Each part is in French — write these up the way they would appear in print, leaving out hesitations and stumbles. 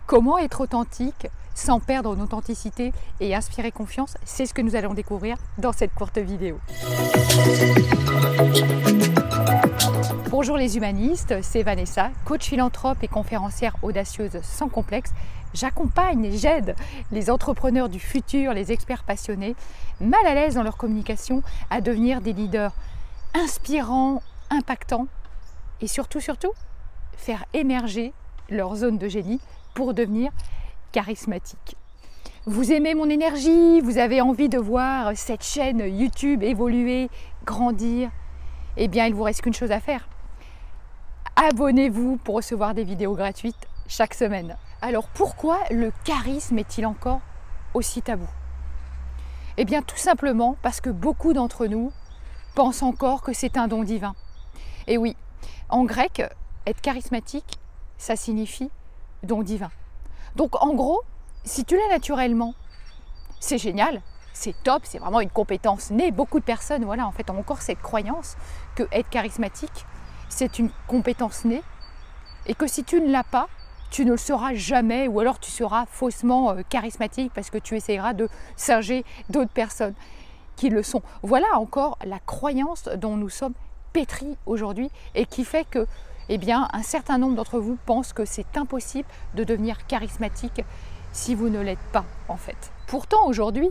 Comment être authentique sans perdre en authenticité et inspirer confiance? C'est ce que nous allons découvrir dans cette courte vidéo. Bonjour les humanistes, c'est Vanessa, coach philanthrope et conférencière audacieuse sans complexe. J'accompagne et j'aide les entrepreneurs du futur, les experts passionnés, mal à l'aise dans leur communication, à devenir des leaders inspirants, impactants et surtout, faire émerger leur zone de génie pour devenir charismatique. Vous aimez mon énergie, vous avez envie de voir cette chaîne YouTube évoluer, grandir, eh bien il ne vous reste qu'une chose à faire. Abonnez-vous pour recevoir des vidéos gratuites chaque semaine. Alors pourquoi le charisme est-il encore aussi tabou? Eh bien tout simplement parce que beaucoup d'entre nous pensent encore que c'est un don divin. Et oui, en grec, être charismatique, ça signifie don divin. Donc en gros, si tu l'as naturellement, c'est génial, c'est top, c'est vraiment une compétence née. Beaucoup de personnes, voilà, en fait, ont encore cette croyance que être charismatique, c'est une compétence née et que si tu ne l'as pas, tu ne le seras jamais ou alors tu seras faussement charismatique parce que tu essaieras de singer d'autres personnes qui le sont. Voilà encore la croyance dont nous sommes pétris aujourd'hui et qui fait que eh bien, un certain nombre d'entre vous pensent que c'est impossible de devenir charismatique si vous ne l'êtes pas en fait. Pourtant aujourd'hui,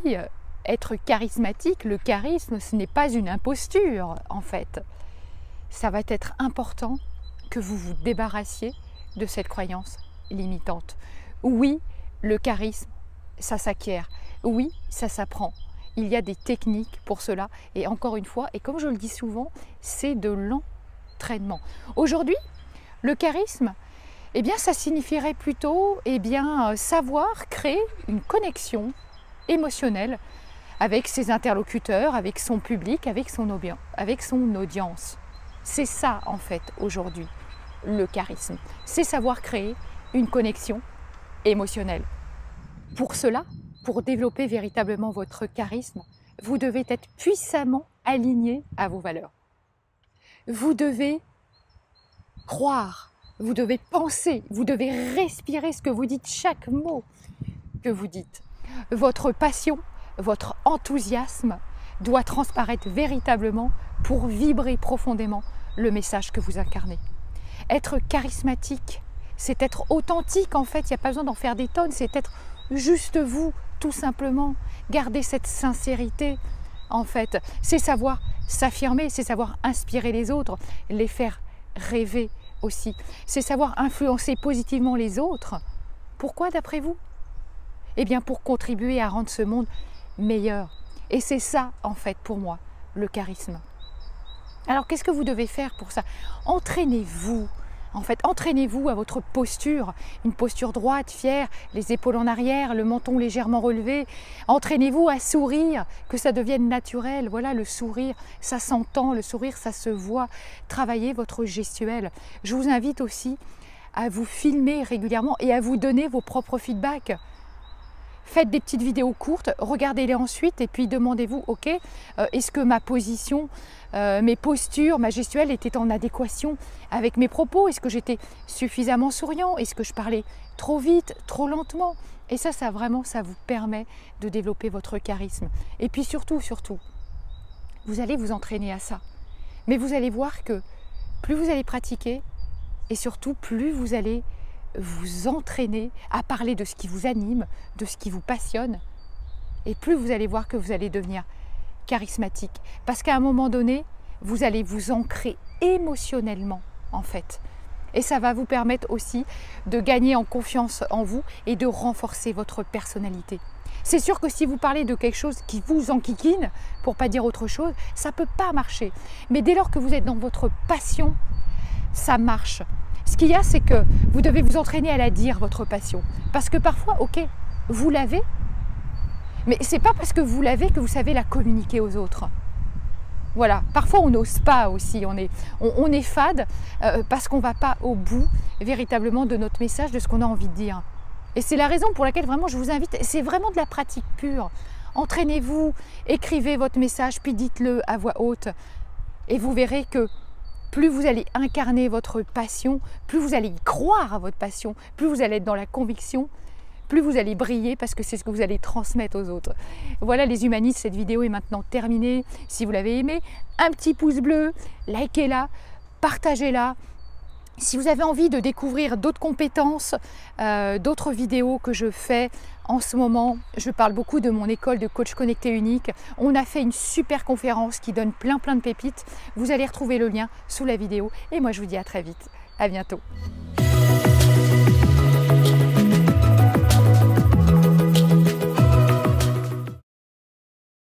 être charismatique, le charisme, ce n'est pas une imposture en fait. Ça va être important que vous vous débarrassiez de cette croyance limitante. Oui, le charisme, ça s'acquiert. Oui, ça s'apprend. Il y a des techniques pour cela. Et encore une fois, et comme je le dis souvent, c'est de l'entraînement. Aujourd'hui, le charisme, eh bien, ça signifierait plutôt savoir créer une connexion émotionnelle avec ses interlocuteurs, avec son public, avec son audience. C'est ça, en fait, aujourd'hui, le charisme. C'est savoir créer une connexion émotionnelle. Pour cela, pour développer véritablement votre charisme, vous devez être puissamment aligné à vos valeurs. Vous devez croire, vous devez penser, vous devez respirer ce que vous dites, chaque mot que vous dites. Votre passion, votre enthousiasme doit transparaître véritablement pour vibrer profondément le message que vous incarnez. Être charismatique, c'est être authentique en fait, il n'y a pas besoin d'en faire des tonnes, c'est être juste vous, tout simplement. Garder cette sincérité en fait, c'est savoir s'affirmer, c'est savoir inspirer les autres, les faire rêver aussi. C'est savoir influencer positivement les autres. Pourquoi d'après vous? Eh bien pour contribuer à rendre ce monde meilleur. Et c'est ça en fait pour moi, le charisme. Alors qu'est-ce que vous devez faire pour ça? Entraînez-vous. En fait, entraînez-vous à votre posture, une posture droite, fière, les épaules en arrière, le menton légèrement relevé. Entraînez-vous à sourire, que ça devienne naturel. Voilà, le sourire, ça s'entend, le sourire, ça se voit. Travaillez votre gestuelle. Je vous invite aussi à vous filmer régulièrement et à vous donner vos propres feedbacks. Faites des petites vidéos courtes, regardez-les ensuite et puis demandez-vous, ok, est-ce que ma position, mes postures, ma gestuelle étaient en adéquation avec mes propos? Est-ce que j'étais suffisamment souriant? Est-ce que je parlais trop vite, trop lentement? Et ça vraiment, ça vous permet de développer votre charisme. Et puis surtout, vous allez vous entraîner à ça. Mais vous allez voir que plus vous allez pratiquer et surtout plus vous allez vous entraîner à parler de ce qui vous anime, de ce qui vous passionne, et plus vous allez voir que vous allez devenir charismatique. Parce qu'à un moment donné, vous allez vous ancrer émotionnellement, en fait. Et ça va vous permettre aussi de gagner en confiance en vous et de renforcer votre personnalité. C'est sûr que si vous parlez de quelque chose qui vous enquiquine, pour ne pas dire autre chose, ça ne peut pas marcher. Mais dès lors que vous êtes dans votre passion, ça marche. Ce qu'il y a, c'est que vous devez vous entraîner à la dire, votre passion. Parce que parfois, ok, vous l'avez, mais ce n'est pas parce que vous l'avez que vous savez la communiquer aux autres. Voilà, parfois on n'ose pas aussi, on est fade parce qu'on ne va pas au bout véritablement de notre message, de ce qu'on a envie de dire. Et c'est la raison pour laquelle vraiment je vous invite, c'est vraiment de la pratique pure. Entraînez-vous, écrivez votre message, puis dites-le à voix haute. Et vous verrez que plus vous allez incarner votre passion, plus vous allez y croire à votre passion, plus vous allez être dans la conviction, plus vous allez briller parce que c'est ce que vous allez transmettre aux autres. Voilà les humanistes, cette vidéo est maintenant terminée. Si vous l'avez aimée, un petit pouce bleu, likez-la, partagez-la. Si vous avez envie de découvrir d'autres compétences, d'autres vidéos que je fais en ce moment, je parle beaucoup de mon école de coach connecté unique. On a fait une super conférence qui donne plein de pépites. Vous allez retrouver le lien sous la vidéo. Et moi, je vous dis à très vite. À bientôt.